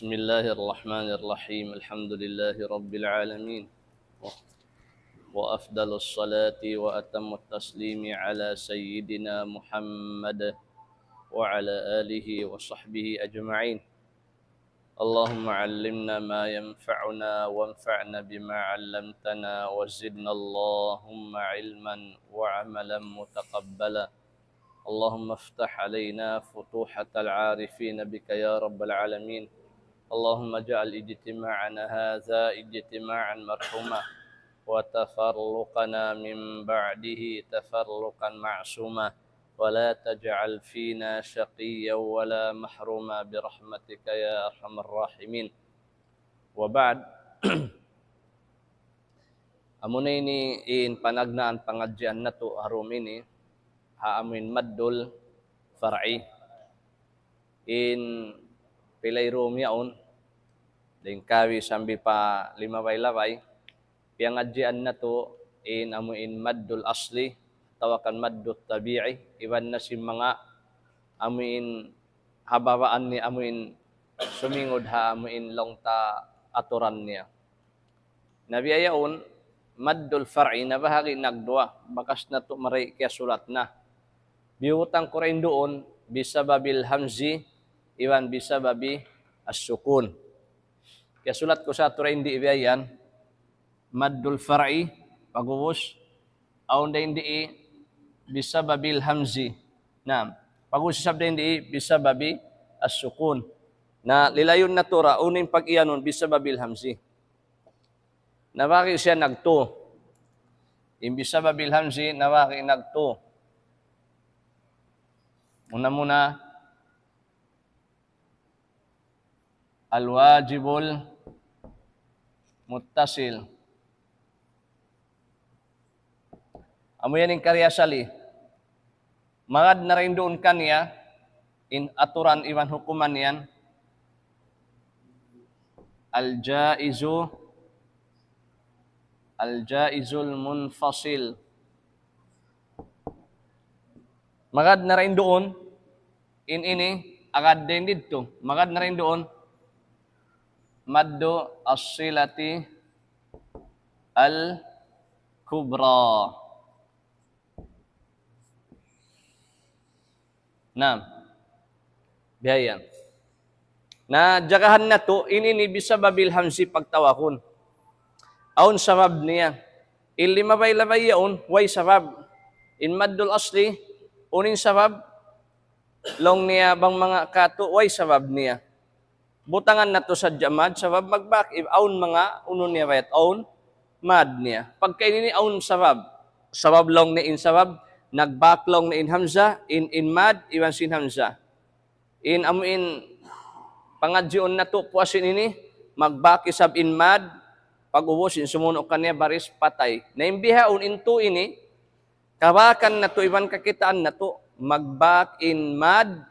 بسم الله الرحمن الرحيم الحمد لله رب العالمين وأفضل الصلاة وأتم التسليم على سيدنا محمد وعلى آله وصحبه أجمعين اللهم علمنا ما ينفعنا وانفعنا بما علمتنا وزدنا اللهم علما وعملا متقبلا اللهم افتح علينا فتوحة العارفين بك يا رب العالمين اللهم اجعل اجتماعنا هذا اجتماعا مرحوما وتفرقنا من بعده تفرقا معصوما ولا تجعل فينا شقيا ولا محروما برحمتك يا أرحم الراحمين وبعد Amuna ini in panagnaan pangadyan na to harum ini haamin maddul far'i in pilay room yaon din kawi sambi pa limaway-laway piangadyan na to in amuin maddul asli tawakan maddul tabi'i iwan na si mga amuin habawaan ni amuin sumingod ha amuin long ta aturan niya nabiyayaon maddul far'i na bahagi nagdua bakas na to maray kaya sulat na biutang ko rin doon bisababil hamzi iwan bisababi as-sukun kaya sulat ko sa to rin di ibiyayan maddul far'i pagubos aun da hindi bisababil hamzi na pagubos sabda hindi bisababi as-sukun na lilayon na to ra unin pag iyanon bisababil hamzi nawaki siya nagto. Imbis sa babil hamzi, nawaki nagto. Muna al-wajibul muttasil. Amo yan yung karyasali. Magad na rin doon kanya, in aturan iwan hukuman yan, Al-jaizul munfasil. Magad na rin doon, in ini, agad din dito. Magad na rin doon, maddo as-silati al-kubra. Na, bihayan. Na jagahan na to, ini bisa babil hamsi pagtawakon. Aun sabab niya. In limabay-labay yaon, way sabab. In maddul asli, unin sabab, long niya bang mga kato, way sabab niya. Butangan na to sa jamad, sabab magbak, aun mga unon niya bayat, aun mad niya. Pagkainin ni aun sabab, sabab long ni in sabab, nagbak long ni in hamza, in mad, iwan sin hamza. In amuin, pangadyon na to, puasin ini, magbak isab in mad, pag-ubos, sumuno kanya baris patay. Naimbihaon into ini, kawakan na to, iban kakitaan na to, magbak in mad,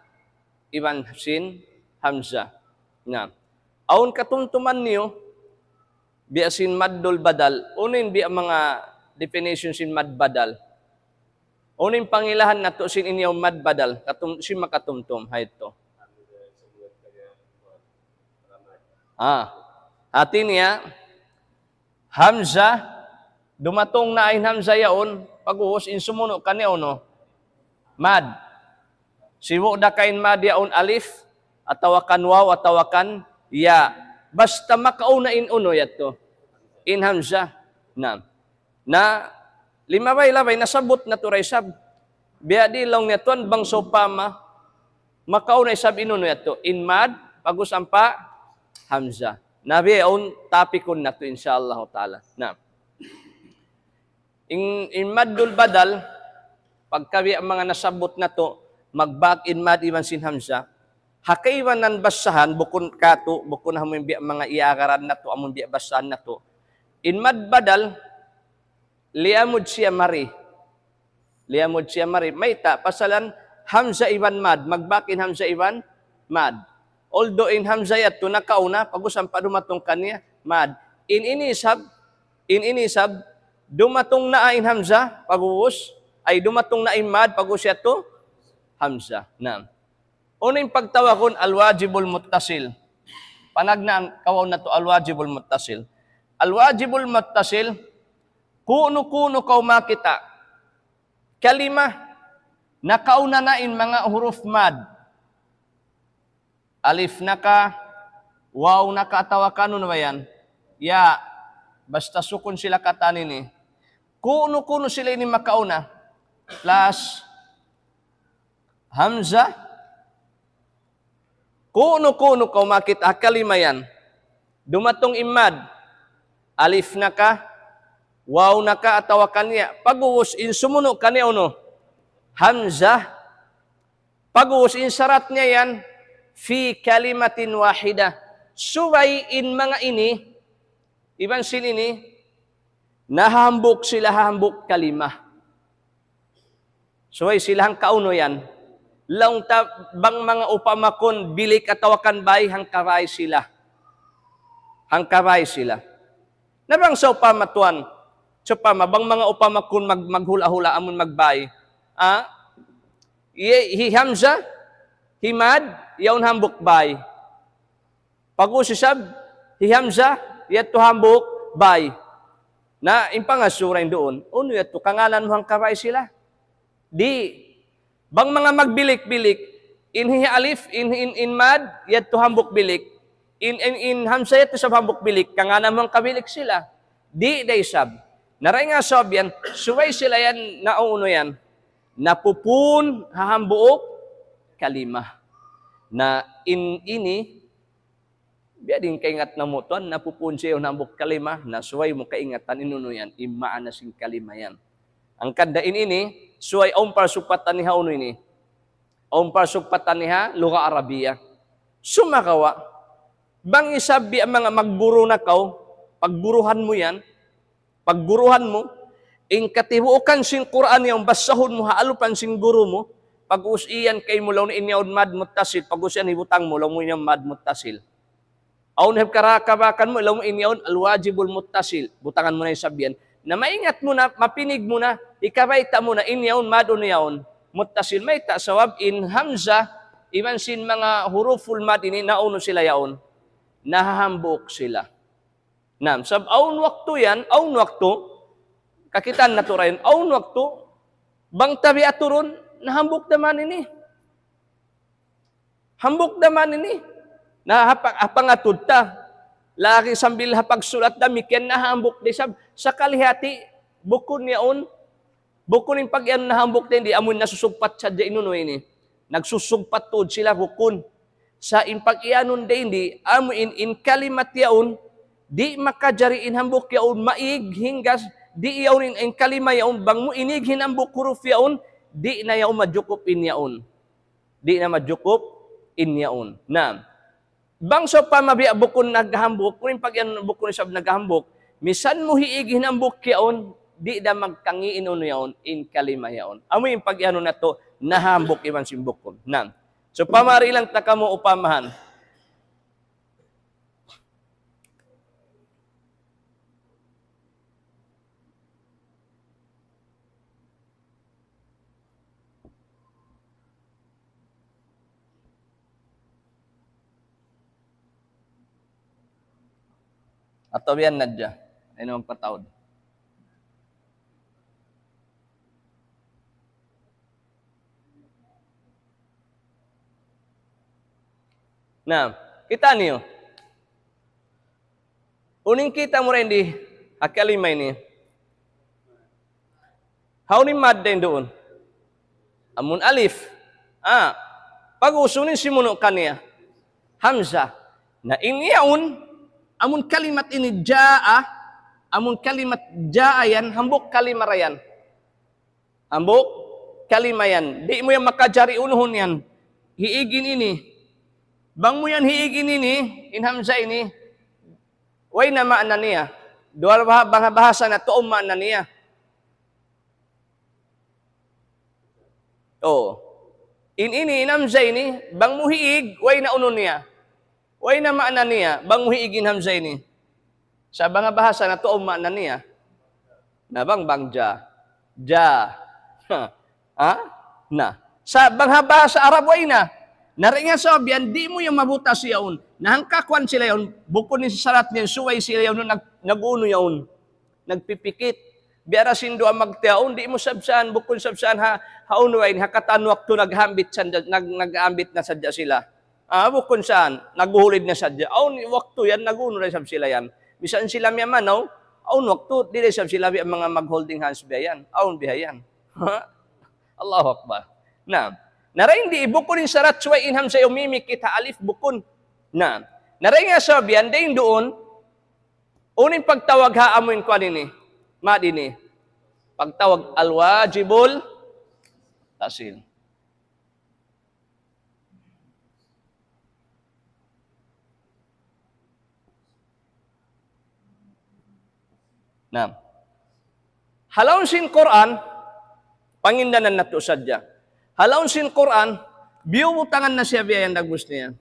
iban sin hamza. Na. Aun katumtuman niyo, biya sin maddul badal, unin biya mga definition sin mad badal. Unin pangilahan na to, sin inyaw mad badal, sin makatumtum, hay to. Atin niya, hamza, dumatong na ay hamza yaon, pag-uos, insumuno ka niya no? Mad. Siwo da kain mad yaon alif, atawakan waw, atawakan ya. Basta makauna in uno yato. In hamza. Na limabay-labay, nasabot na to sab. Biya di lang niyatuan, bang sopama, makauna sab inuno yato. In mad, pag-us ampa, hamza. Nabi on tapikon na to insyaallah taala. Na. In maddul badal pagkawi ang mga nasabot na to magbak in mad iwan sin hamza hakaywan nan basahan bukun kato bukun hamun biya mga iagaran na to amun biya basahan na to in mad badal liamud siya mari may ta pasalan hamza iwan mad magbak in hamza iwan mad. Although in hamza yato nakauna, pag-usam pa dumatong kanya, mad. In inisab, dumatong na in hamza, pag-uus, ay dumatong na in mad, pag-uus yato, hamza. Na. Unang pagtawakon, al-wajibul muttasil. Panagna kawaw na to alwajibul muttasil. Alwajibul muttasil, kuno-kuno kaw makita. Kalima, nakauna na in mga huruf mad. Alif na ka, waw na ka, tawakan na ba yan? Ya, basta sukun sila katanin eh. Kuno-kuno sila ini makauna. Plus, hamza. Kuno-kuno kaw makita, kalima yan. Dumatong imad. Alif na ka, waw na ka, tawakan niya. Pag-uus, insumuno ka niya uno. Hamza. Pag-uus, insarat niya yan. Fi kalimatin wahida. Suway in mga ini, iban sin ini, nahambok sila hambok kalima. Suway silang kauno yan. Laung bang mga upamakon, bilik at tawakan bay, hangkaray sila. Hangkaray sila. Nabang sa upamatuan, so bang mga upamakon maghula-hula amon magbay, hihamza, himad, yaun hambok bay. Pag-usisab, hihamza, yato hambok bay. Na impangasuray doon, uno yato, kangalan mo hangkaray sila. Di, bang mga magbilik-bilik, in alif, in mad, yato hambok bilik. In hamza yato sa hambok bilik, kangalan mo hangkabilik sila. Di, day sab. Naray nga sab yan, suway sila yan, nauno yan, napupun, hahambuok, kalima. Na ini, biya din kaingat na mo to, napupun siya yung hambok kalima, na suway mo kaingatan, inuno yan, imaan na sing kalima yan. Ang kandain ini, suway par supatan niha uno ini. Par supatan niha, luga Arabiya. Sumakawa, bang isabi ang mga magburo na kaw, pagburuhan mo yan, pagburuhan mo, in katibuukan sing Quran yung basahon mo, haalupan sing guru mo, pag-usiyan kay mo law na inyaw mad muttasil, pag-usiyan hibutang mo, law mo inyang mad muttasil. Aun heb karakabakan mo, law mo inyaw alwajibul muttasil, butangan mo na yung sabihan, na maingat mo na, mapinig mo na, ikabaita mo na inyaw mad unyaw muttasil, may tasawab in hamza, iban sin mga huruful mad ini, nauno sila yaon, nahahambok sila. Nam, sab aun waktu yan, aun waktu, kakitaan na to rin, aun waktu, bang tabi aturon, nahambok naman ini. Hambok naman ini. Nahapangatod ta. Laki sambil hapagsulat na, mikyan nahambok di sab. Sa kalihati, bukon yaon, bukon yung pag yan nahambok na hindi, amun nasusugpat sa dyan inuno ini. Nagsusugpat tod sila bukon. Sa impag-ianon de hindi, amun in kalimat yaon, di makajari inhambok yaon, maig hinggas, di yaon in kalima yaon, bang mo inig hinambok huruf yaon, di na yaon madjukop in yaon. Di na madjukop in yaon. Na, bang so pa mabiya bukon naghambok, kung pag yan bukon sab naghambok, misan mo hiig hinambok yaon, di na magkangiin uno yaon, in kalima yaon. Amo yung pag yanon na to, nahambok iman simbukon. Na, so pamari lang taka mo upamahan. Ato yan na dyan. Ay naman patawad. Na, kita niyo. Uning kita mo rin di, akalimay ni. How ni mad din doon? Amun alif. Pag-usunin simuno kaniya. Hamza. Na inyaun, amun kalimat ini jaa, amun kalimat jaa yan, hambok kalima yan. Hambok kalima yan. Di mo yan makajari unuhon yan. Hiigin ini. Bang mo yan hiigin ini, in hamza ini, way na maana niya. Duwal bahasa na to maana niya. In ini, in hamza ini, bang mo hiig, way na uno niya. Way na maana niya, bang mo hiigin hamza ini. Sa banga bahasa na to maana niya. Na bang ja. Ja. Na. Sa banga bahasa Arab way na. Nari nga sabihan, di mo yung mabutas yaon. Nahangkakwan sila yaon, bukod ni sarat niya, suway sila yaon, nag-uno yaon. Nagpipikit. Biara sindo ang magtiyaon, di mo sabsaan, bukod sabsaan haunuwain, hakatanwak to naghambit na sadya sila. Bukod saan, naguhulid na sadya. Aun, wakto yan, nag-uno na sab sila yan. Bisan sila miya manaw, aun wakto, di sab sila mga mag-holding hands biya yan. Aun biya yan. Allahu Akbar. Naray hindi bukod yung sarat suway inham sa umimikit alif bukod. Naray nga sabihan, dahin doon, uning pagtawag haamoy ko nini, madini. Pagtawag alwajibul tasil. Halaun sin Quran, pangindanan na to sadya. Halaun sin Quran, biubutangan na siya biyayan dagus niya.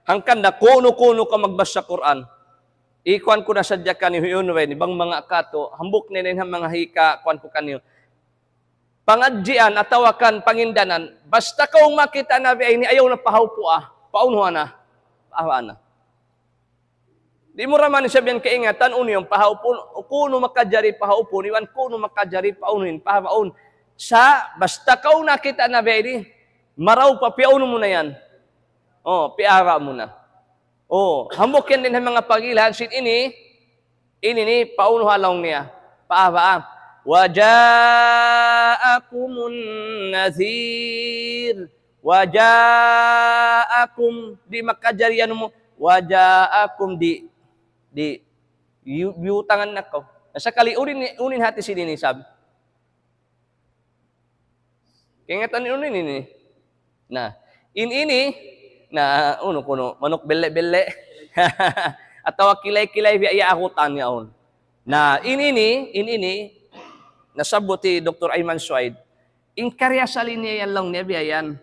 Hangkan na kuno-kuno ka magbasa Quran. Ikuan ko na sadya ka ni Huyunwen, ibang mga kato, hambuk nila yung mga hika, kuan ko kanyo. Pangadjian, atawakan, pangindanan, basta kaong makita na biyayan, ayaw na pahawpo paunhuan na, pahawa na. Di mo raman sabihan kaingatan, yung pahawpon, kuno makajari pahawpon, iwan kuno makajari paunuhin, pahawaon. Basta ka nakita na beri, maraw pa, piauno mo na yan. Piara mo na. Hambok yan din ang mga pagilan, sin ini, pauno halong niya, pahawa. Waja'akumun nazir, waja'akum, di makajarian mo, waja'akum di biutangan na ko. Nasa kali, unin hati si Dini, sabi. Kingatan unin ini. Ini, kuno, manok belle-belle. Atawa kilay-kilay, biya akutan niya on. Ini, nasabuti Dr. Ayman Suaid, inkarya sa linya yan lang niya, biyayan.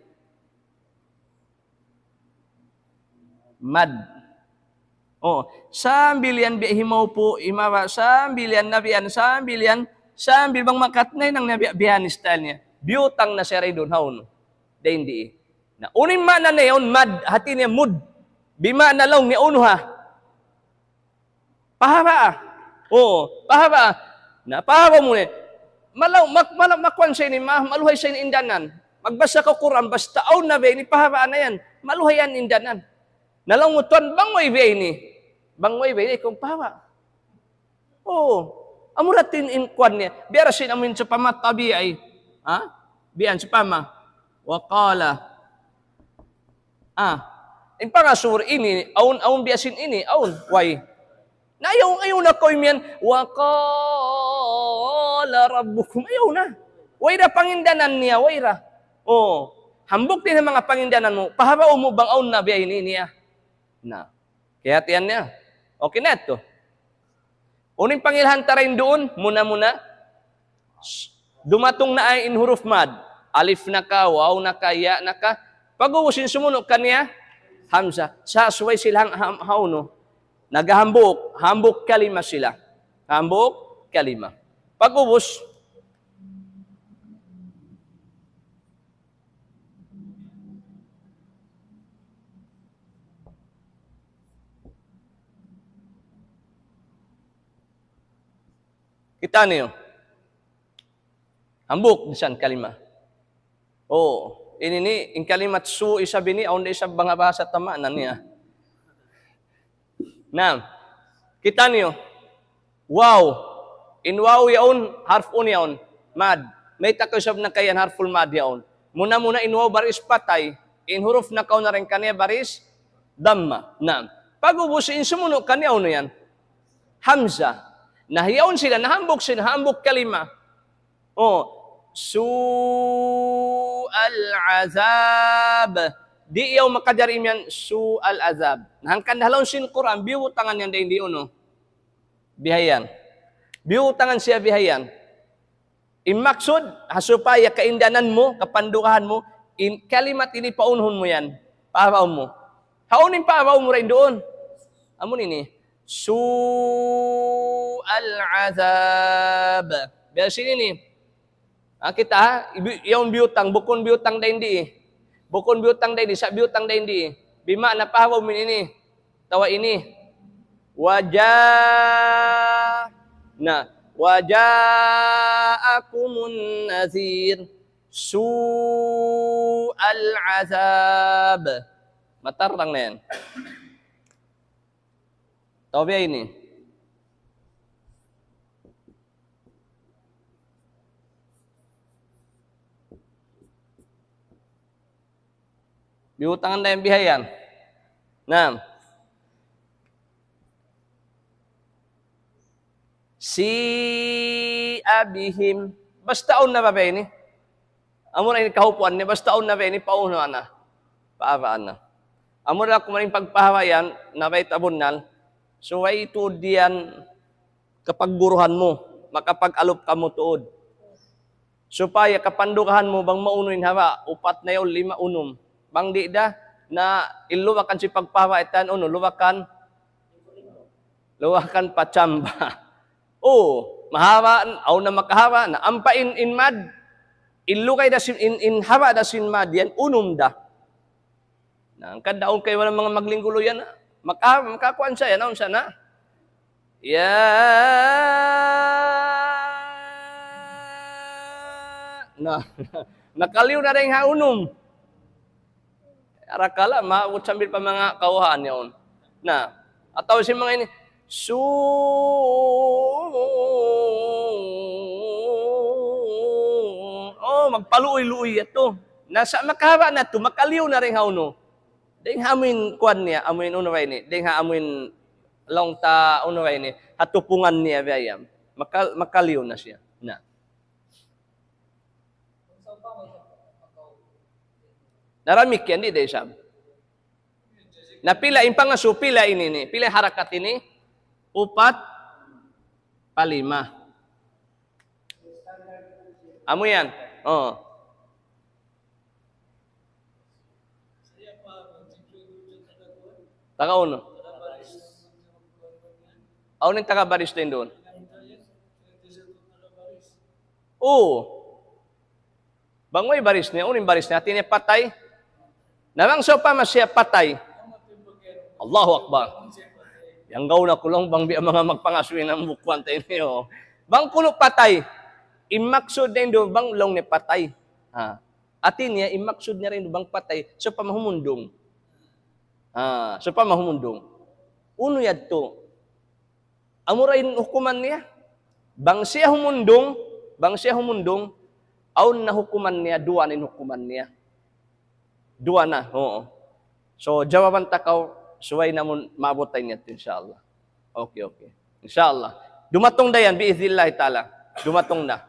Mad. Sambilian bihimaw po, imawa, sambilian nabiyan, sambil bang makatnay ng nabiyan style niya. Biutang na siya rin doon, haun. Hindi. Unin mana na yun, mad, hati niya, mud. Bima na lang niya, uno ha. Pahaba. Pahaba. Pahawa mo niya. Makwan siya ni, maluhay siya ni indanan. Magbasa ka Quran, basta aun na ba, ni pahaba na yan. Maluhay yan indanan. Nalangutan, bangway ba ini? Bangway ba ini? Kung pawa. Amuratin inkwan niya. Biara sin amin sa pama tabi ay. Biyan sa pama. Wakala. In pangasur ini, aun biasin ini, aun. Why? Na ayaw na ko imian. Wakala rabbukum. Ayaw na. Wayra pangindanan niya, wayra. Hambok din ang mga pangindanan mo. Pahawa mo bang aun na biya ini niya. Kaya tiyan niya. Okay na ito. Uning pangilhan tarin doon, muna. Dumatong na ay in huruf mad. Alif na ka, waw na ka, ya na ka. Pag-uwusin sumunod kaniya, hamza. Sa asway silang hauno. Hambuk kalima sila. Hambuk kalima. Pag-uwus, kita niyo. Hambuk disan kalima. Ini kalimat su isabi ni aun isa banga bahasa tamanan niya. Kita niyo. Wow. In wow yaun harf un yaun mad. May takasab na kayan harful mad yaun. Muna in wow baris patay. In huruf na kaun na rin kaniya baris damma. Pag-ubusin sumunod kaniya uno yan. Hamza. Nahiyaon sila, nahambok kalima. Su-al-azab. Di iyaw makajarim yan, su-al-azab. Nahangkan halon sin Quran, biutangan yan da hindi uno. Bihayan. Biutangan siya bihayan. Imaksud, hasupaya kaindanan mo, kapandukahan mo, kalimat ini paunhon mo yan. Pahawaw mo. Haunin pahawaw mo rin doon. Amun ini. Su-al-azab. Biar sini nih. Kita, yung biyutang, bukon biyutang da hindi. Bukon biyutang da hindi, sa biyutang da hindi. Bima na pahawaw min ini. Tawa ini. Waja'akumun nazir su'al azab. Matarang na yan. Tawa ba ini? Biutangan na yung bihayan. Nah. Si abihim. Bastaon na ba ba ini? Amo na ini kahupuan ni. Bastaon na ba ini? Paunuan na. Paabaan na. Amo na kumaring pagpahawayan na ba'y tabunal. So ay tuod diyan kapag guruhan mo. Makapag-alop ka mo tuod. Supaya kapandukahan mo bang maunuin hawa. 4 na yun, 5 unom. Bang di da na iluwakan si pagpahawaitan luwakan pachamba. Mahawa aw na makahawa na ampain in mad ilukay da in hawa da sin mad yan unom da. Na kadaon kay wala mga maglinggulo yan makakuan sa yan unsa na. Nakaliw na rin ha unom. Arakala, maabot sambil pa mga kauhan yun. Na, ataw si mga ini, magpaluoy-luoy ito. Nasa makahawa na ito, makaliw na rin hauno. Dahil amin kuan niya, amin unaway ni. Dahil amin long ta unaway ni, hatupungan niya bayam. Makaliw na siya. Na. Naramik yan, di day sab. Napila, impangaso, pila ini ni. Pila harakat ini? 4, 5. Amo yan. Oo. Taga-uno. Ako nang taga-baris din doon. Oo. Bangoy baris niya, uning baris niya, tinay patay. Namang so pa masya patay. Allahu Akbar. Yang gaw na kulong bang biya mga magpangaswin ng bukwan tayo niyo. Bang kulo patay. Imaksud din do bang long ni patay. Atin niya, imaksud niya rin do bang patay. So pa mahumundong. So pa mahumundong. Uno yad to. Amurain hukuman niya. Bang siya humundong, aun na hukuman niya, 2 nin hukuman niya. 2 na, oo. So, jawaban takaw, suway namun maabot tayo niya, inshallah. Okay. Inshallah. Dumatong na yan, biizillahi ta'ala. Dumatong na.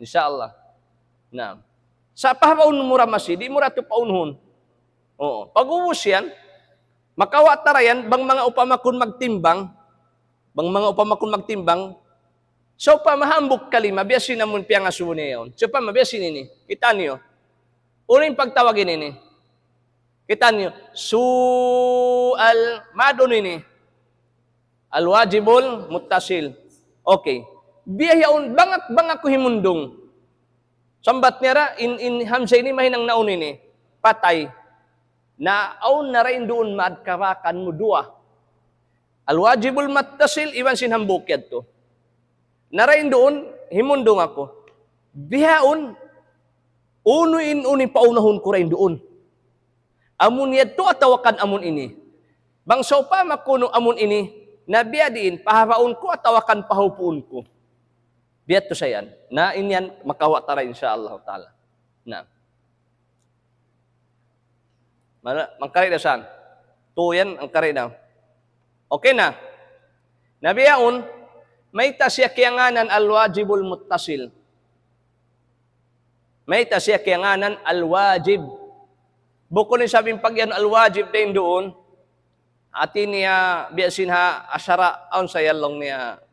Inshallah. Na. Sa pahawaun mura masi, di mura ito paunhon. Oo. Pag-uwos yan, makawatara yan, bang mga upamakon magtimbang, so pa mahambok kalima, biyasin namun piyang asubo niya yun. So pa mabiyasin ini. Kita niyo. Uling pagtawagin ini. Kita niyo. Madon ini. Al-wajibul muttasil. Okay. Biyayaon, bangak ko himundong. Sambat niya ra, in hamsa ini mahinang naun ini. Patay. Na aun na rin doon maadkarakan mo 2. Al-wajibul muttasil, iwan sinhambok yan to. Narain doon, himundong ako. Bihaon, unin paunahon ko rin doon. Amun yadto atawakan amun ini. Bang so pa makuno amun ini, na biadiin, pahawaon ko atawakan pahupuon ko. Biat to sayan. Na inyan, makawatara insyaAllah ta'ala. Na. Mangkari na saan? Tuyan, ang kari na. Okay na. Nabiyaon, may tasya kiyanganan al-wajibul muttasil. May tasya kiyanganan al-wajib. Bukod ni sabing pagyan al-wajib din doon, atin niya biyasin ha asyara aun sayalong niya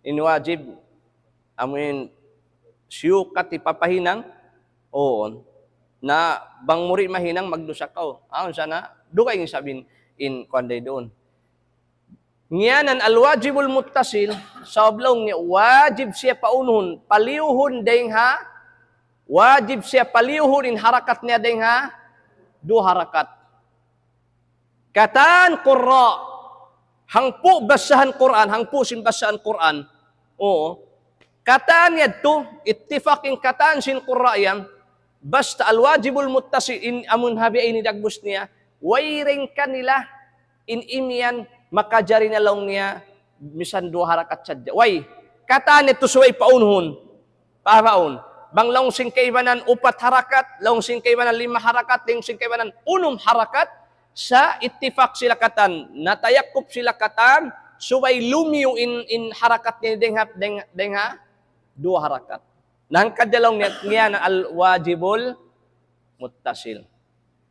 inwajib. Amin siyukat ipapahinang oon na bang muri mahinang magdusa kao. Aun sana dugay ng sabin in kwanday doon. Ngiyanan al-wajibul muttasil, sa oblong niya, wajib siya paunhon, paliuhon ding ha, Wajib siya palihulin harakat niya dengan dua harakat. Kataan qurra, hangpo basahan Quran, hangpo sin basahan Quran. Oo. Kataan niya to, ittifaqin kataan sin qurra yan, basta alwajibul muttasi in amun habi ini dagbus niya, wairing kanila in imian makajari na lang niya misan dua harakat sadya. Way, kataan niya to suway paunhon. Pahaon. Bang langsing kaibanan 4 harakat, langsing kaibanan 5 harakat, langsing kaibanan 6 harakat, sa ittifaq sila katan, natayakop sila katan, subay lumiyo in harakat ni dengha 2 harakat. Nang kadalong niya na al-wajibul muttasil.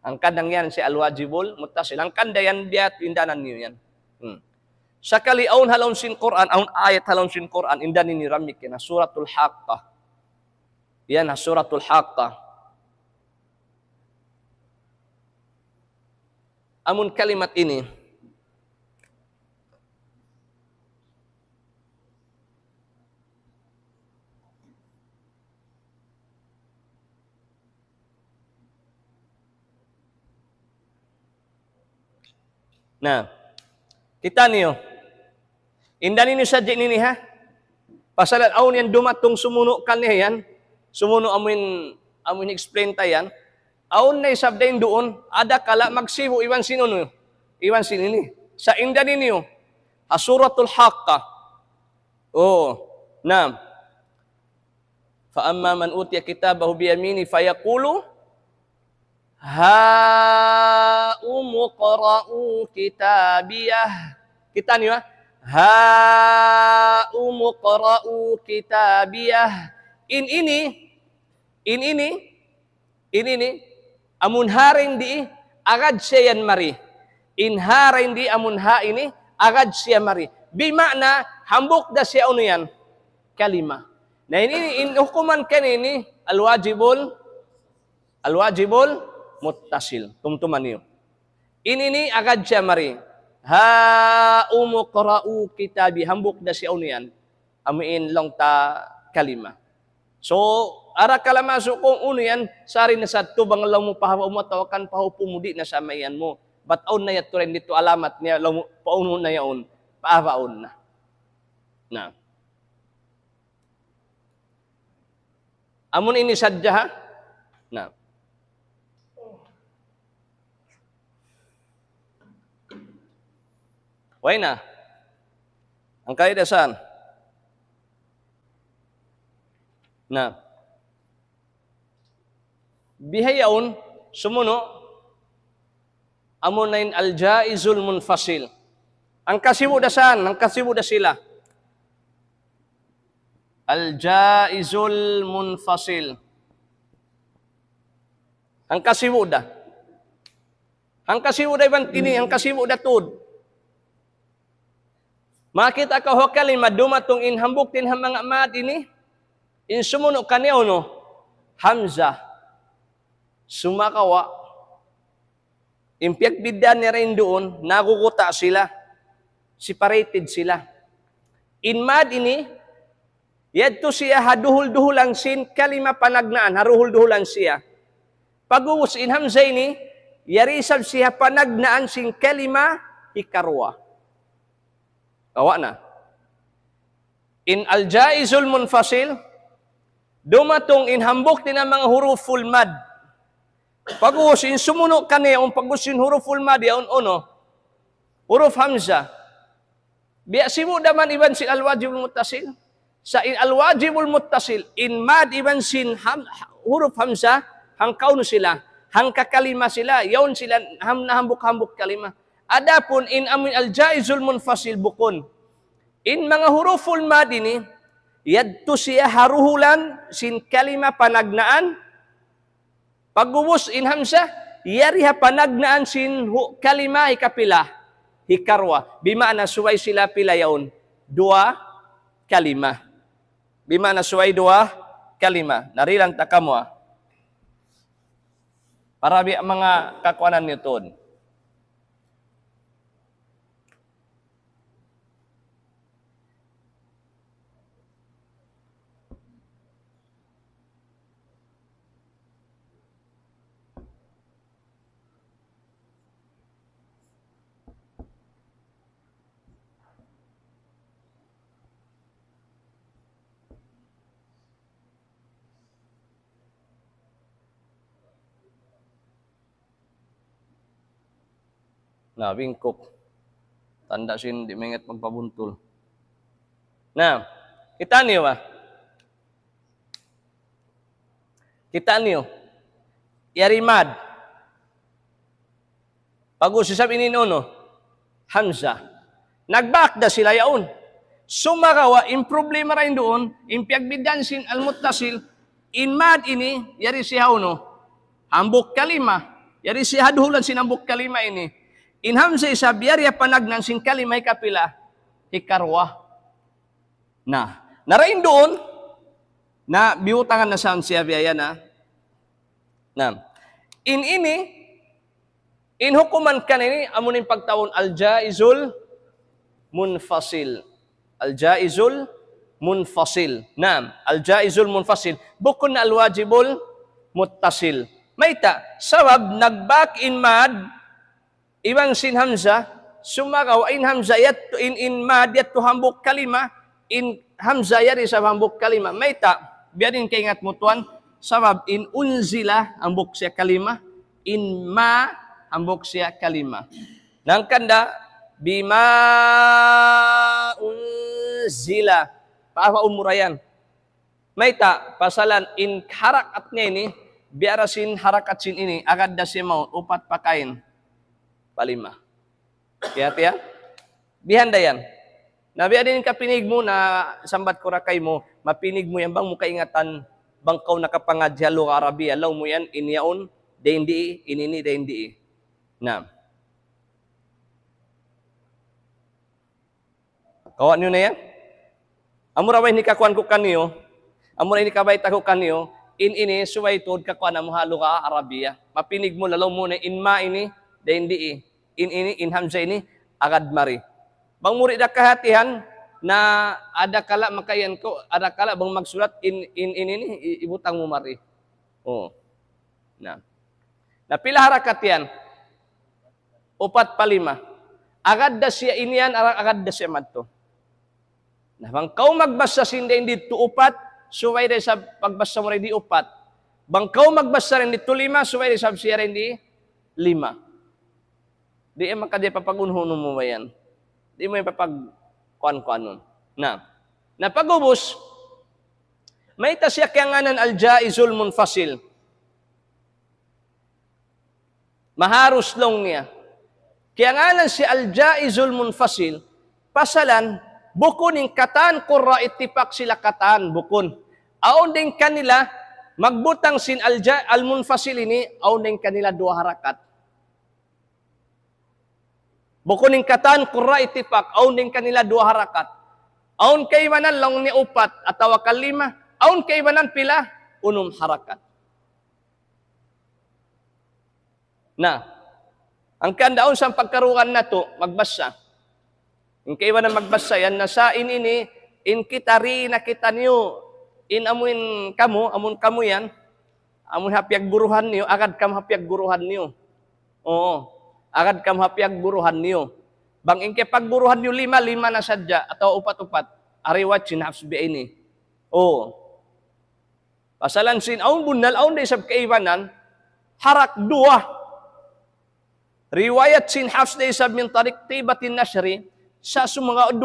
Ang kadang yan si al-wajibul muttasil. Ang kandayan dia tindanan niyo yan. Sakali aun halon sin Quran, aun ayat halon sin Quran, indanin ni ramik na suratul Haqqah. Yan na suratul Haqqah. Amun kalimat ini nah, kita niyo. Indan ini saja ini ha. Pasalan aun yan dumatong sumuno kan niya yan. Sumuno amun explain tayan. Aun na isabdain doon, ada kala magsibo iwan sino no. Iwan sino ni. Sa indan niyo. Suratul Haqqah. Oh, nah. Fa amma man utiya kitabahu bi yamini fayaqulu ha umqra'u kitabiyah. Kita niyo ha umqra'u kitabiyah. Ini amun haring di agad siya yan mari. In haring di amun ha ini agad siya mari. Bimakna hambuk da siya ano yan kalima. Nah ini in hukuman kanini alwajibul muttasil. Tumtuman niyo. Ini agad siya mari. Ha umqra'u kitabi hambuk da siya ano yan. Amuin long ta kalima. So, ara kala masuk kung uno yan, sari na sa tubang lang mo pahawa umatawakan pahupumudi na sa mayan mo. Bataon na yan to rin dito alamat niya, pauno na yaon, paawaon na. Na. Amun ini sadya ha? Na. Way na. Ang kaidasan. Na. Bihayaon, sumuno, amunain al-jaizul munfasil. Ang kasibu dasan, ang kasibu da sila. Al-jaizul munfasil. Ang kasibu da. Ang kasibu da ibang kini, ang kasibu da tud. Makita ka ho kalima dumatong inhambuk tin mga mat ini. In sumuno kaniya no, Hamzah, sumakawa, impyak bidan niya rin doon, nagukuta sila, separated sila. In mad ini, yadto siya haduhul-duhulang sin kalima panagnaan, haruhul-duhulang siya. Pag-uus in Hamzah ini, yarisab siya panagnaan sin kalima ikarwa. Kawa na. In al-jaizul munfasil, dumatong inhambok din ang mga huruful mad. Pag-usin, sumuno ka niya, pag-usin huruful mad, yaon uno, huruf Hamzah. Biya simu daman iban sin al-wajibul muttasil. Sa in al-wajibul muttasil, in mad iban sin huruf Hamzah, hangkaw no sila, hangkakalima sila, yaon sila, nahambok-hambok kalima. Adapun in amin al-jaizul munfasil bukon. In mga huruful mad ini, yadto siya haruhulan sin kalima panagnaan. Pag-ubos in Hamzah, yariha panagnaan sin kalima ikapila, hikarwa. Bimana suway sila pila yaon, 2 kalima. Bimana suway 2 kalima. Narilang takamo para mga kakuanan nito. Na, bingkok. Tanda sin, di menget magpabuntul. Nah, kita niyo ba? Kita niyo. Yarimad. Pag-usisap ininuno, Hamzah. Nagbakda sila yaon. Sumakawa, in problema rin doon, in piyagbidansin al-muttasil, in mad ini, yari siya uno, hambok kalima. Yari siya duhulan sinambok kalima ini. In Hamzah isa, biyari panagnan sin kalimay kapila, hikarwa. Nah, narain doon, na biutangan na saan siya biyaya na. Nah, in hukuman kan ini, amunin pagtawon al-jaizul munfasil. Al-jaizul munfasil. Nah, al-jaizul munfasil. Bukun na al-wajibul muttasil. Maita, sabab nagbak in mad, ibang sin Hamzah, sumakaw in Hamzah yat in mad yat hambuk kalima, in Hamzah yari sa hambuk kalima. Maita, biarin kaingat mo tuan, sabab in unzila hambuk siya kalima, in ma hambuk siya kalima. Nang kanda, bima unzila. Paapa umurayan. Maita, pasalan in harakat niya ini, biara sin harakat sin ini, agad da siya mau, upat pakain. Palima. Kaya bihanda yan. Nabiya din kapinig mo na sambat ko rakay mo, mapinig mo yan bang mo kaingatan, bang kau nakapangadyalo ka Arabiya, alaw mo yan, inyaon, daindi, inini, daindi. Na. Kawan nyo na yan? Amuraway ni kakuan ko kaniyo, amuraway ni kabait ako kaniyo, ini, suway tod kakuan na mo halo ka Arabiya. Mapinig mo, lalaw mo na, inma ini, daindi, in Hamzah ini, agad mari. Bang murid da kahatihan na ada kala makayan ko, ada kala bang magsulat ini ibutang mo mari. Oh. Na pila harakat yan? 4 pa 5. Agad da siya iniyan, agad da siya madto. Na bang kau magbasa sindi dito 4, suway rin sa pagbasa mo rin di 4. Bang kau magbasa rin dito 5, suway rin sa siya rin di 5. Di makadya papagunhuno mo ba yan? Di mo yung papag-kuan-kuan nun. Na pag-ubos, may tasya kayanganan al-jaizul munfasil. Maharus long niya. Kayanganan si al-jaizul munfasil, pasalan, bukun yung katan, kurra itipak sila katan, bukun. Aon din kanila, magbutang sin al-munfasil ini, aon din kanila 2 harakat. Bukuning katan, kurra itipak, aun din kanila 2 harakat. Aun kaibanan lang ni 4, atau 5, aun kaibanan pila, 6 harakat. Na, ang kandaon sa pagkaruan na to, magbasa. Ang kaibanan magbasa, yan nasa ini, in kitari na kita niyo, in amun kamu yan, amun hapiag guruhan niyo, agad kam hapiag guruhan niyo. Oo. Agad kam hapiag buruhan niyo. Bang ingke pagburuhan niyo 5 na sadya, atau 4, ariwat sinahas biya ini. Oo. Pasalan sin, aun bunal, aun day sab kaibanan, harak 2. Riwayat sin hafs day sab min tarik tibatin nasri, sa sumanga 2.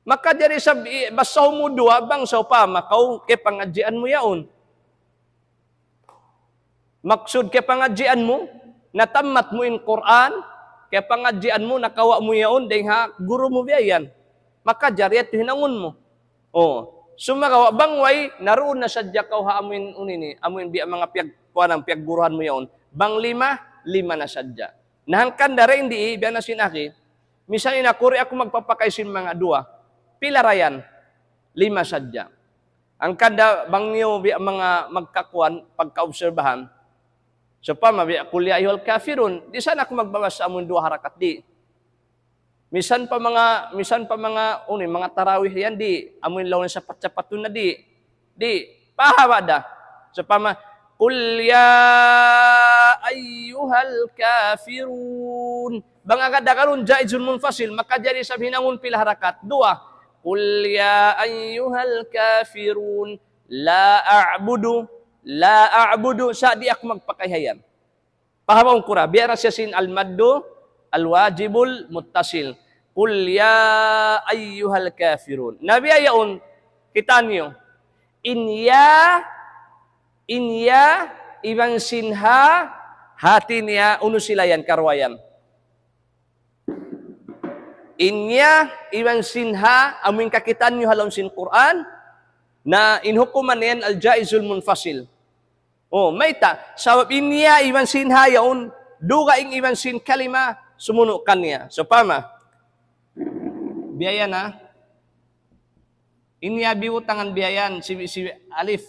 Maka dari sab, basaw mo 2, bang saw pa, makaw ke pangadjian mo yaon. Maksud ke pangadjian mo, natamat mo in Quran, kaya pangadjian mo, nakawa mo yaon, dahil ha, guru mo biyayan. Maka jariyat hinangon mo. Oh, sumakawa, bangway, naroon na sadya kaw ha amuin unini, amuin biya mga piyag guruhan mo yaon. Bang 5 na sadya. Nahangkan dara hindi, biya na sinaki, misalnya nakuri ako magpapakaisin mga 2, pilarayan, 5 sadya. Ang kada, bang niyo biya mga magkakuan, pagkaobserbahan, so pa, mabiya kulya ayol kafirun, di sana ako magbawas sa amon 2 harakat di. Misan pa mga mga tarawih yan di, amon lawan sa patsapaton na di. Di, pahawa da. So pa kulya ayyuhal kafirun. Bang agad karon jaizun munfasil, maka jadi sabihin nangun pila harakat. 2, kulya ayyuhal kafirun, la a'budu, sa di ako magpakayayan. Pahamong kura, biara siya sin al-maddu al-wajibul muttasil. Qul ya ayyuhal kafirun. Nabi ayaun, kita niyo. Inya ibang sinha hati niya unusilayan karwayan. Inya ibang sinha aming kakitan niyo halong sin Quran na inhukuman niyan al-jaizul munfasil. Oh, maita sabab inya ibang sinha yaun duga ing ibang sin kalima sumunukan niya. So pama biaya na inya biutangan biayan si alif.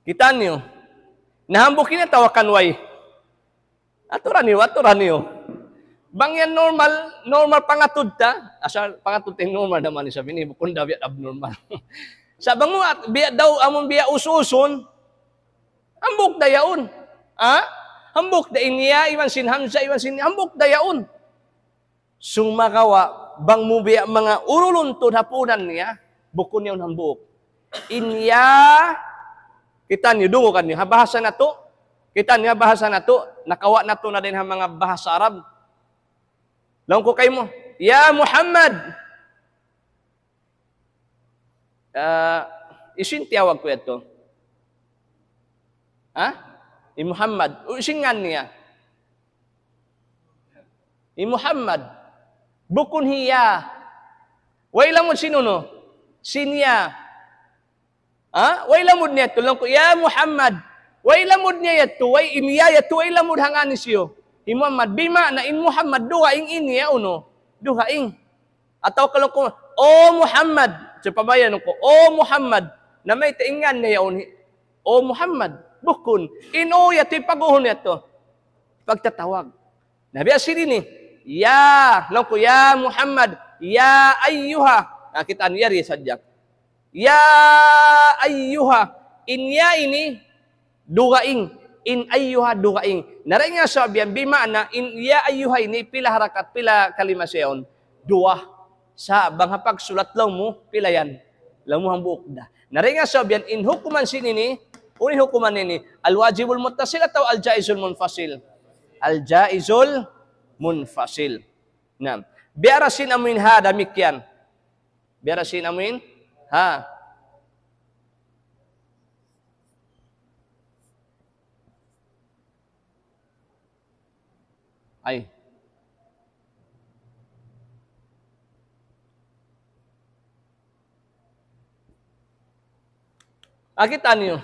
Kita niyo. Nahambok na tawakan way. Aturan niyo. Bang yan normal pangatud ta. Asal pangatud ting normal naman ni sabi ni bukod daw abnormal. Sa bango at biya daw amon biya ususon. Hambok dayaon. Hambok da inya iwan sin hamza iwan sin hambok dayaon. Sumakawa bang mo biya mga uruluntod hapunan niya bukod niya hambok. Inya kita niyo dungo kan niyo bahasa na to. Kita niya bahasa na to, nakawa na to na din ang mga bahasa Arab. Lang ko kayo mo, ya Muhammad. Isin tiyawag ko ito. Muhammad. Isingan niya. Muhammad. Bukun hiya. Way lang mo sino no? Sinya. Way lang mo niya ito. Lang ko, ya Muhammad. Way lamod niya yato, way imiya yato, way lamod hangani siyo. Muhammad, bima na in Muhammad, duha ing iniya uno. Duha ing. Ataw kalong ko, O Muhammad. Sa pabayan ko, O Muhammad. Na may taingan niya yun. O Muhammad, bukun. Ino yato, ipaguhon yato. Pagtatawag. Nabi asiri ni, Ya, lang ko, Ya Muhammad, Ya ayyuha. Kita niyari sadyak. Ya ayyuha. Inya ini, dugaing in ayyuha dugaing. Naray nga sabihan bima na in ya ayyuha ini pila harakat pila kalima siyon dua sa banghapag sulat lang mo pila yan lang mo ang buok da. Naray nga sabihan in hukuman sinini uni hukuman nini al wajibul muttasil atau al jaizul munfasil. Al jaizul munfasil. Nah, biara sin amin ha damikyan. Biara sin amin ha. Ay. Kita niyo.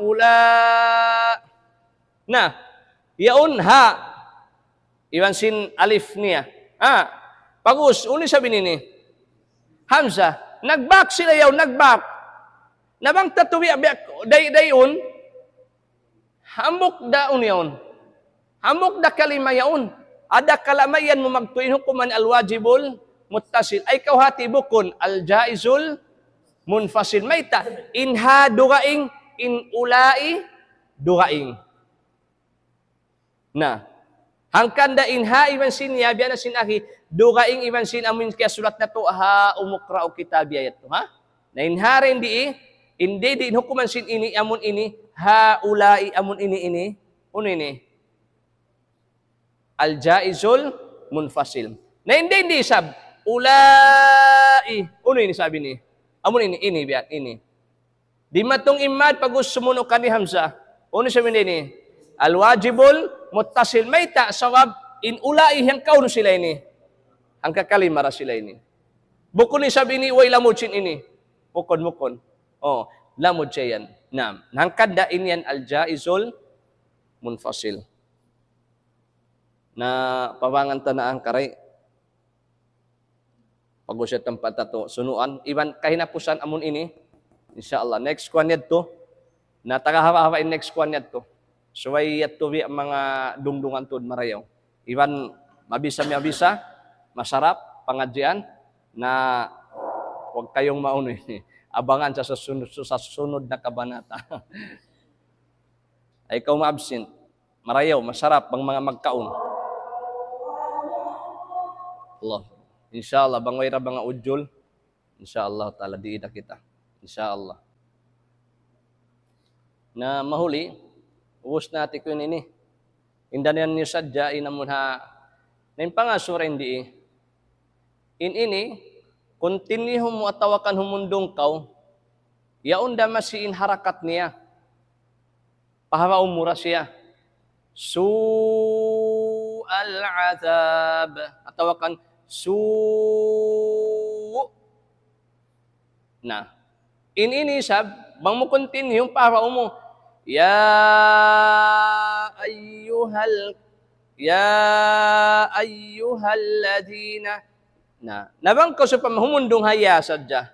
Ula. Nah, yaun ha. Iwan sin alif niya. Pagus, uni sabi nini. Hamza, nagbak sila yaw, nagbak. Nabang tatuwi dayon. Hambok daon yaon. Hambok da kalima yaon. Ada kalamayan mo magtuin hukuman al-wajibul muttasil. Ay kauhati bukon al-jaizul munfasil. Mayta, inha dugaing, in ulai dugaing. Nah, hangkanda inha iman sin ya biya na sinahi, dugaing iman sin amin kaya sulat na to, umukrao kitabiyayat to, ha? Na inha rin hindi din hukuman sin ini, amun ini, haulai amun ini uno ini al jaizul munfasil na hindi sab ulai uno ini sabi ni amun ini biat ini di matong imad pag sumuno ka ni hamza uno sabi ni al wajibul muttasil may ta sawab in ulai yang kauno sila ini ang kakalimara sila ini bukon ni sabi ni way lamod sin ini mukon lamod siya yan. Nangkad da inyan al-jaizul munfasil. Na pawangan tanaan karay. Pag-usya tempat tato sunuan. Iban kahinapusan amun ini. Insyaallah. Next kwan to. Na tagahawa-hawain next kwan to. Suway yato bi mga dungdungan to marayaw. Iban mabisa. Masarap. Pangadyan. Na huwag kayong mauno ini. Abangan sa susunod na kabanata. Ay ikaw ma-absent. Marayaw, masarap ang mga magkaon. Allah. Insyaallah bangoy ra mga ujol. Insyaallah taala diida kita. Insyaallah. Na mahuli, uwas natin ko ini. Indanan niyo sadya inamun ha. Nain pangasura hindi ini, continue mo atawakan humundong kau, yaon da masiin harakat niya. Pahawa umura siya. Al-azab. Atawakan na. Ini sab, bang mo continue yung pahawa mo. Ya ayyuhal ladina. Na, nabang ko sa pamahumundong haya sadya.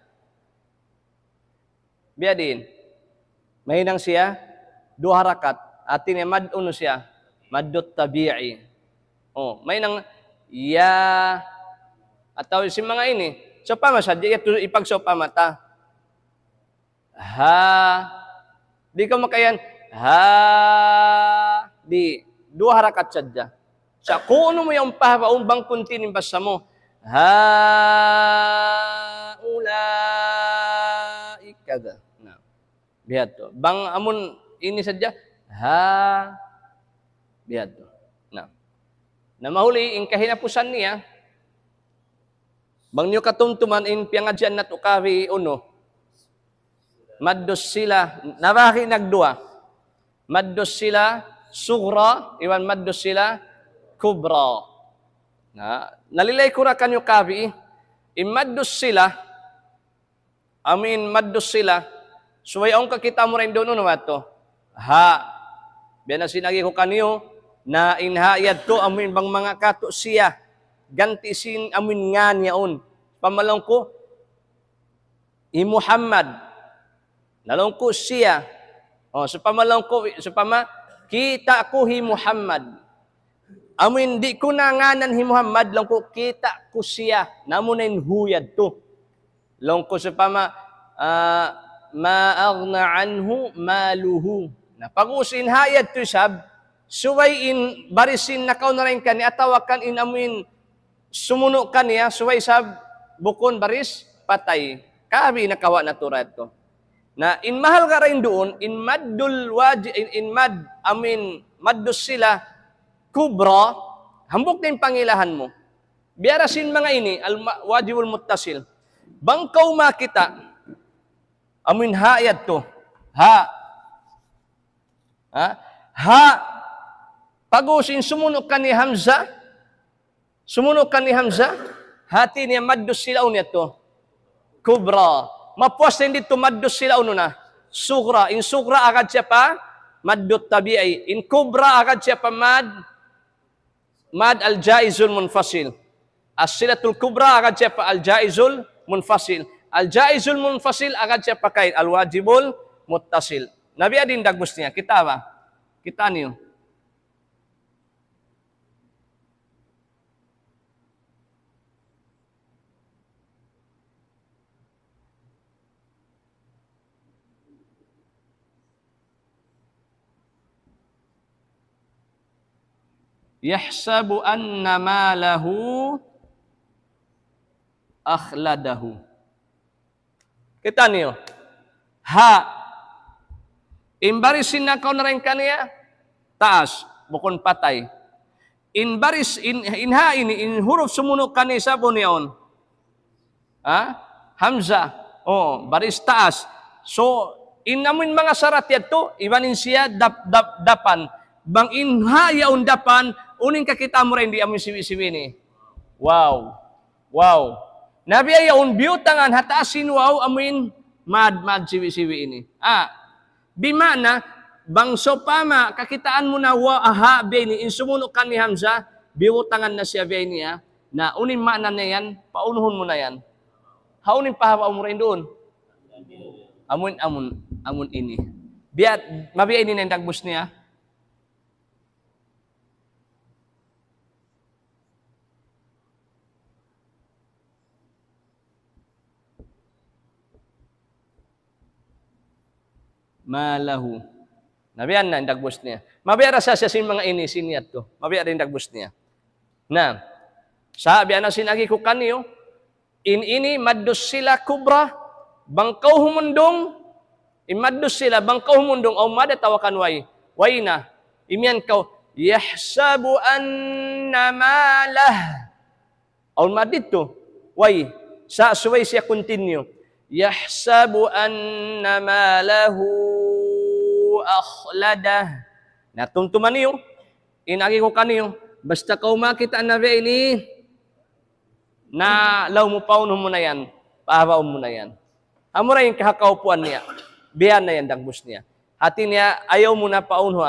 Biya din. Mahinang siya, dua harakat. Atin niya mad-uno siya. Mad-dot tabi'i. Oh, mahinang ya. Ataw si mga ini. So pama sadya, ipagsopa mata. Ha. Di ka makayan. Ha. Di. Dua harakat sadya. Sa kung ano mo yung pahawa, bang kuntinin basa mo. Haulai kada. Nah, lihat tuh. Bang amun ini saja lihat tuh. Nah, mahuli in kahinapusan niya. Bang niyo katumtuman in piangadyan na tukawi uno. Maddos sila nabaki nagdua. Maddos sila sugra, iwan maddos sila kubra. Na, nalilay ko ra kanyo kabi, imaddos sila, maddos sila, suwayaong kakita mo rin doon, to? Ha, biya na sinagi ko kanyo, na inhayad to, amin bang mga kato siya, ganti sin amin nga niyaon, pamalang ko, Muhammad, nalong ko siya, so pamalang ko, kita ko Muhammad, amin di ko nanganan Muhammad lang ko kita ko siya namunin huyad to. Lang ko sa pama ma'aghna anhu maluhu. Na pag-usin hayad to sab suway in barisin nakaw na rin kani atawakan in amin sumuno kaniya suway sab bukon baris patay. Kabi nakawa na turat to. Na in mahal ka rin doon in maddul maddus sila kubra, hambok din pangilahan mo. Biyarasin mga ini, al-wajibul muttasil. Bangkaw makita, amin hayad to. Ha. Pagusin, sumunok ka ni Hamza. Hati niya, maddus sila unya to. Kubra. Mapuas din dito, maddus sila uno na. Sugra. In sugra agad siya pa, maddut tabi'i. In kubra agad siya pa mad al-jaizul munfasil. As-silatul kubra agad siya pa al-jaizul munfasil. Al-jaizul munfasil agad siya pa kay al-wajibul muttasil. Nabi adin dagus niya. Kita ba? Kita niyo. Yahsabu anna malahu akhladahu. Kita niyo. Ha. Imbarisin na kau na rin kaniya. Taas. Bukon patay. Inbaris, inha ini, in huruf sumunok kani sa bunyaon. Hamza. Oh, baris taas. So, inamin mga sarat yato, iwanin siya dapan. Bang inha yaon dapan, uning kakita mo rin di amin siwi-siwi ni. Wow. Nabi ayaon biyutangan hataasin wow amin mad siwi-siwi ini. Bimana bang sopama kakitaan mo na wa aha beni insumunok kan ni Hamza biyutangan na siya beni na unin mana na yan paunuhon mo na yan. Haunin pahawa mo rin doon. Amun ini. Biat mabi ini nang dagbus niya. Malahu. Nabiyan na, dagbus niya. Mabiyara sa sin mga ini, siniyat to. Mabiyara rin dagbus niya. Na, Sabi ana sinagi ko kaniyo, ini maddus sila kubra, bangkaw humundong, imaddus sila, bangkaw humundong, o madatawakan way na, imian kaw, yahsabu anna malah, o madito, way, sa suway siya continue, yahsabu anna malahu akhladah. Natumtuman niyo, inagi ko kaniyo, basta kaw makita na ini, na law mo pauno mo na yan, paawaw mo na yan. Amo ra yung kahakaupuan niya, biyan na yan dangbus niya. Hati niya, ayaw mo na paunho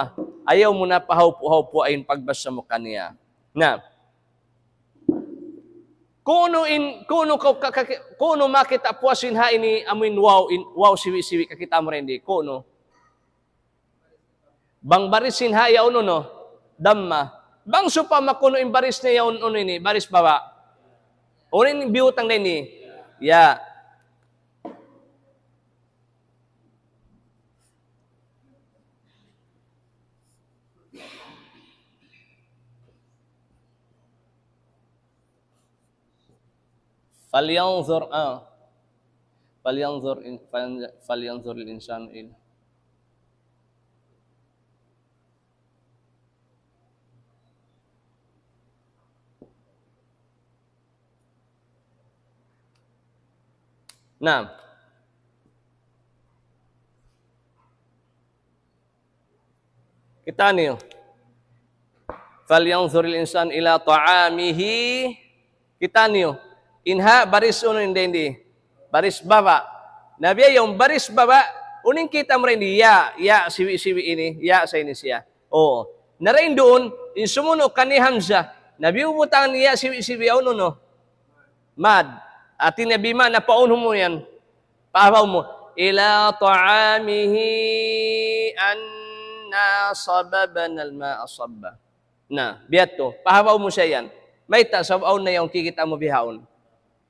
ayaw mo na pahaupo-haupo ayon pagbasa mo kaniya. Na, kuno makita puasin ha ini amin wow siwi-siwi kakita mo rin di, kuno. Bang barisin ha yaon no, damma. Bang supa makuno in baris niya yaon ini, baris baba. Unin biutang na ini. Ya. Falyanzur al-insan il. Nah, kita niyo. Falyanzur al-insan ila ta'amihi. Kita niyo. Inha baris uno hindi. Baris baba. Nabi yung baris baba, uning kita mo rin ya siwi-siwi ini, ya sa ini siya. Oo. Narain doon, insumuno kani Hamza. Nabi ubutang niya siwi-siwi uno no. Mad. Atin Nabi ma na paunho mo yan. Paawaw mo. Ila ta'amihi anna sababan al-ma'a sabba. Na, biyat to. Pahawaw mo siya yan. May tasawaw na yung kikita mo bihaon.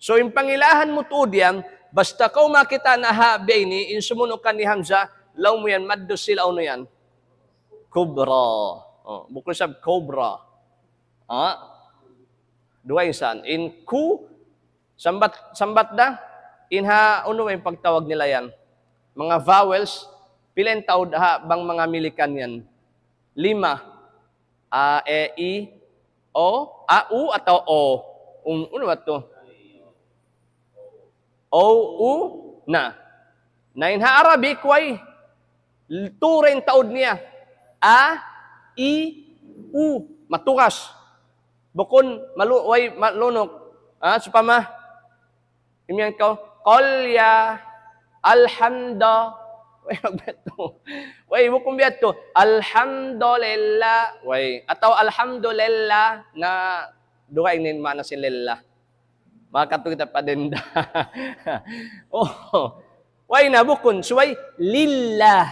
So, yung pangilahan mo to diyan, basta kau makita na habi ni, insumuno ka ni Hamza, law mo yan, maddos sila ano yan. Kubra. Oh, bukod sa cobra. Dua insan. In ku, sambat da, inha, ano yung pagtawag nila yan? Mga vowels, pilen taod ha, bang mga milikan yan? 5. A, E, I, O, A, U, atau O. Ano ba ito? O, U, na. Na inha Arabic, way, turin taod niya. A, I, U, matukas. Bukon, way, malunok. Supama, imyan ko, kolya, alhamda, way, magbeto. Way, bukong beto, alhamdulillah, way, ataw alhamdulillah, na, duwa ingin mana si lillah. Makatong kita pa din da. Oh, way na, bukon, suway, lillah.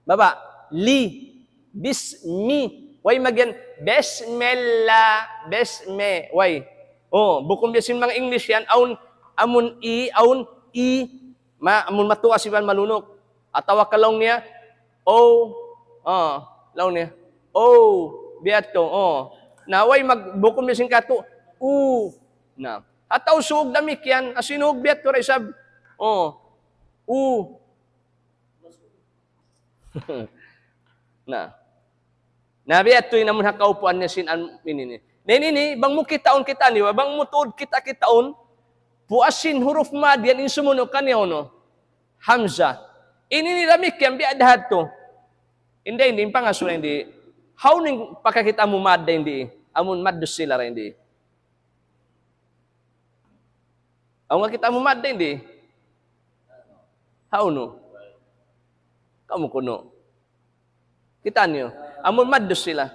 Baba, li, bismi, way magyan, besmela, besme, way. Oh, bukong biasin mga English yan, amun i, amun matuwa si Van malunok. Atawa ka lang niya, lang niya, biato, na way bukong biasin ka to, na. Ataw suog damik yan, asinuog biato rin sab, na. Nabi ato'y naman hakaupuan niya minini. Nenini, bang mo kitaon kita niwa, bang mo tuod kita kitaon, puasin huruf mad yan, insumuno kanyaw no, Hamza. Ininidamik yan, biadahat to. Hindi, pangaso na hindi. How ning pakakita mo mad na hindi? Amun maddos sila rin hindi. Ang makita mo mad na hindi? How no? Kamu kuno. Kita niyo, amun maddos sila.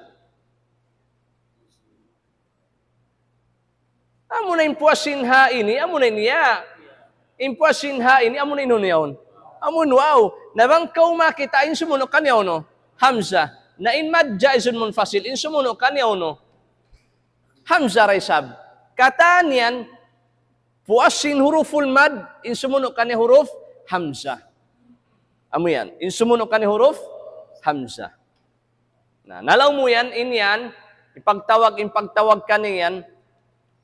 Amo na impuasin ha ini, amo na niya. Impuasin ha ini, amo na inunyaon. Amo wow, nabang kau makita, insumuno kanyaw no, Hamza. Na in madja isun mun fasil, insumuno kanyaw no, Hamza raisab. Kataan yan, puasin huruful mad, insumuno kanyaw huruf, Hamza. Amo yan, insumuno kanyaw huruf, Hamza. Na, nalaw mo yan, inyan, ipagtawag kaniyan,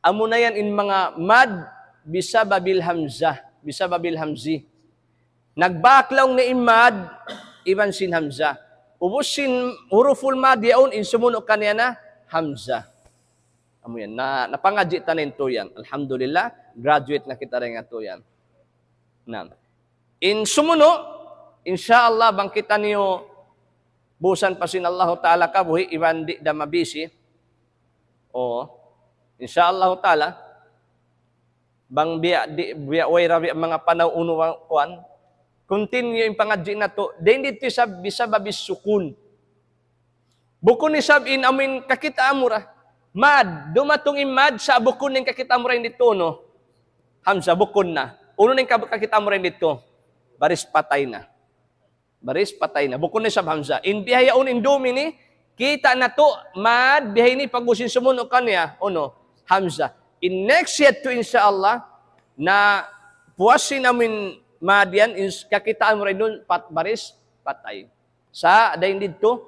amo na yan in mga mad bisababil hamzah, bisababil hamzi. Nagbaklaw na imad iban sin hamzah. Ubos sin huruful mad yaon in sumuno kaniya na hamzah. Amo yan na napangadji tanin to yan. Alhamdulillah, graduate na kita rin nga to yan. Na. In sumuno, insyaallah bangkitan niyo busan pa sin Allah Ta'ala kabuhi iban di da mabisi. O insyaallah Ta'ala bang biya way rabi mga panaw uno kuan continue yung pangadji na to then dito sab bisababis sukun bukun ni sab in amin kakita amura mad dumatong imad sa bukun ning kakita amura dito no hamza bukun na uno ning kakita amura dito baris patay na bukun ni sab hamza in bihayaon in domini kita na to mad bihay ni pagusin sumuno kanya uno hamza in next yet to insyaallah na puwasin namin madian kakitaan mo rin doon baris patay. Sa dahin dito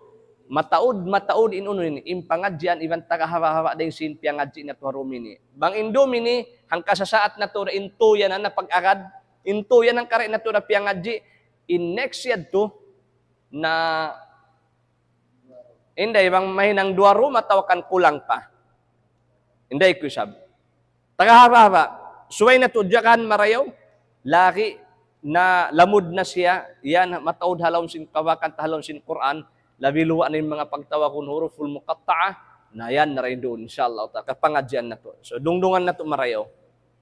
mataud in uno ini impangadjian iban tagahawa-hawa dahin sin piangadji na tuharumini. Bang indomini hang kasasaat na to intuyan na pag-agad intuyan ang kare na to na piangadji in next yet to na inday bang mahinang duwaro matawakan kulang pa. Inday ko sab. Tagahaba, suway na tudyakan marayaw, laki na lamud na siya, yan mataod halawon sin kawakan tahalawon sin Quran, labiluwa na yung mga pagtawa kung huruful muqatta'a, na yan na rin doon, insyaallah ta'ala, kapangadyan na to. So, dungdungan na to marayaw,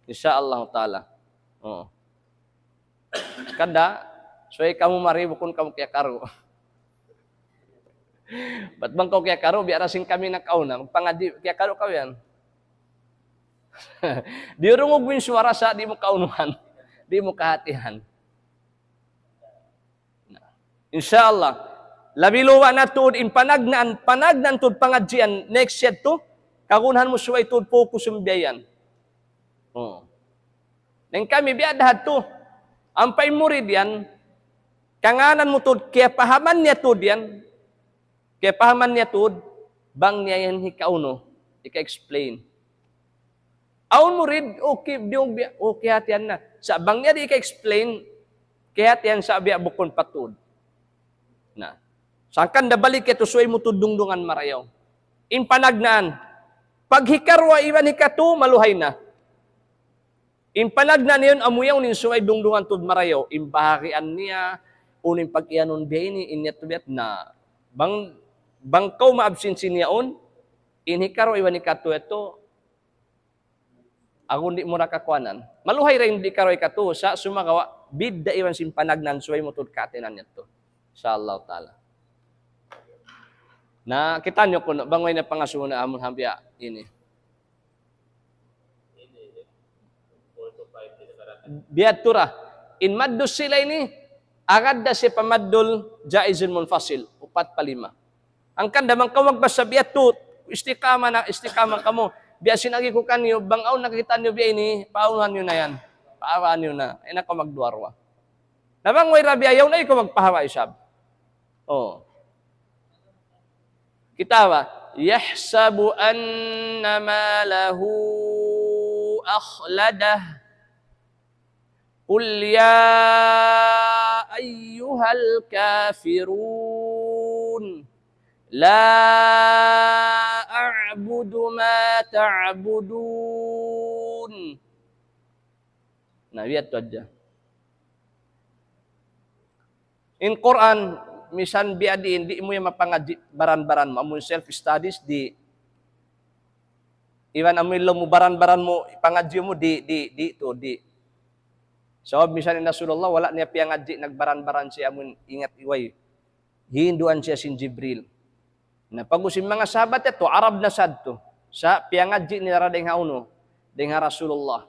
insyaallah ta'ala. Oh. Kada, suway kamu maribo kung kamu kaya karo. Ba't bang kau kaya karo, biarasin kami na kauna, magpangadji, kaya karo kaw yan. Di rungog mo yung suara sa di mo kaunuhan, di mo kahatihan. Insyaallah, labiluwa na tuod in panagnan tuod pangadjian next yet to, kagunhan mo suway tuod focus yung biyayan. Oh. Nang kami biadahat to, ang paimurid yan, kanganan mo tuod, kaya pahaman niya tuod yan, kaya pahaman niya tuod, bang niya yan hikauno, ika-explain. Aun murid, okay, okay hatian na. Sa bang niya di ka-explain, kaya hatian sa abya bukon patud. Na. Sangkan da balik ito, suway mo tudungdungan marayaw. In panagnaan, pag hikarwa iwan hikatu, maluhay na. In panagnaan yun, amuyaw nin suway dungdungan tud marayaw. In bahakian niya, uning pag-ianon biya ini, inyat na. Bang kau maabsinsin niya on, in hikarwa iwan hikatu ito, ako hindi mo nakakwanan. Maluhay rin di karoy ka to sa sumagawa, bid da iwan simpanagnan, suway mo to katinan niya to. Inshallah ta'ala. Na kita nyo kung bangoy na pangasuna amon hambya ini. Biat tura. In maddus sila ini, agad da si pamaddul jaizun munfasil, 4-5. Ang kandamang kawag ba sa biat to, istikama kamo, biasin lagi ko kanyo, bangaw nakita nyo biya ini, paunuhan nyo na yan. Paawaan nyo na. Ay nako magduarwa. Nabang way rabi ayaw na ikaw magpahawa isab. Oh. Kita ba? Yahsabu anna malahu akhladah. Qul ya ayyuhal kafirun. La a'budu ma ta'budun. Nah, lihat tu aja. In Quran, misan biadi, hindi mo yung mapangadji baran-baran mo. Amun self-studies, di. Iwan amun mo baran-baran mo, pangadji mo, di. So, misan in Rasulullah, wala niya piangadji, nagbaran-baran siya, amun ingat iway. Hinduan siya sin Jibril. Na pagusin mga sahabat ito, Arab na sad to. Sa piangadji nila deng hauno, deng Rasulullah.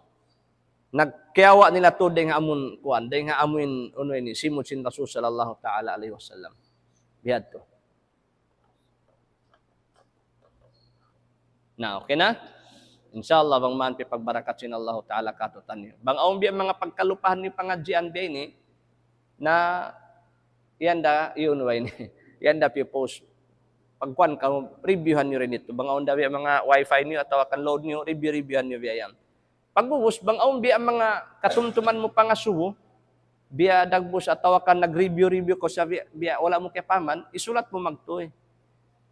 Nagkiyawa nila to deng amun kuan, deng amun uno ini simut sin Rasul sallallahu taala alaihi wasallam. Biad to. Na okay na? Insyaallah bang man pagbarakat sin Allah taala katutan niyo. Bang aum biya mga pagkalupahan ni pangadjian biya ini na yanda yun way ni. Yanda pi post pagkuan ka, reviewhan nyo rin ito. Bangaon daw mga wifi niyo atau akan load niyo, review-reviewhan nyo biya yan. Pag-ubos, bangaon biya mga katumtuman mo pangasuho, biya dagbos atau akan nag-review-review ko sa biya wala mo paman, isulat mo magtuoy.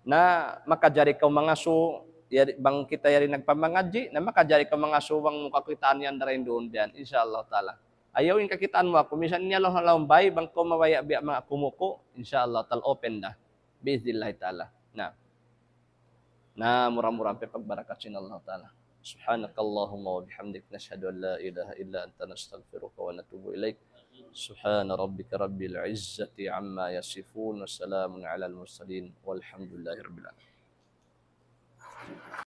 Na makajari ka mga so, bang kita yari nagpamangadji, na makajari ka mga suwang kakitaan yan na rin doon diyan, insyaAllah ta'ala. Ayawin kakitaan mo ako, minsan niya lang bay, bang ko mawaya biya mga kumuko, insyaAllah ta'ala, open na. Biiznillah ta'ala. Na murah-murah pe pagbarakat sin Allah ta'ala. Subhanakallahumma wa bihamdik nashhadu an la ilaha illa anta nastaghfiruka wa natubu ilaik. Subhana rabbika rabbil izzati amma yasifun wa salamun alal mursalin walhamdulillahi rabbil alamin.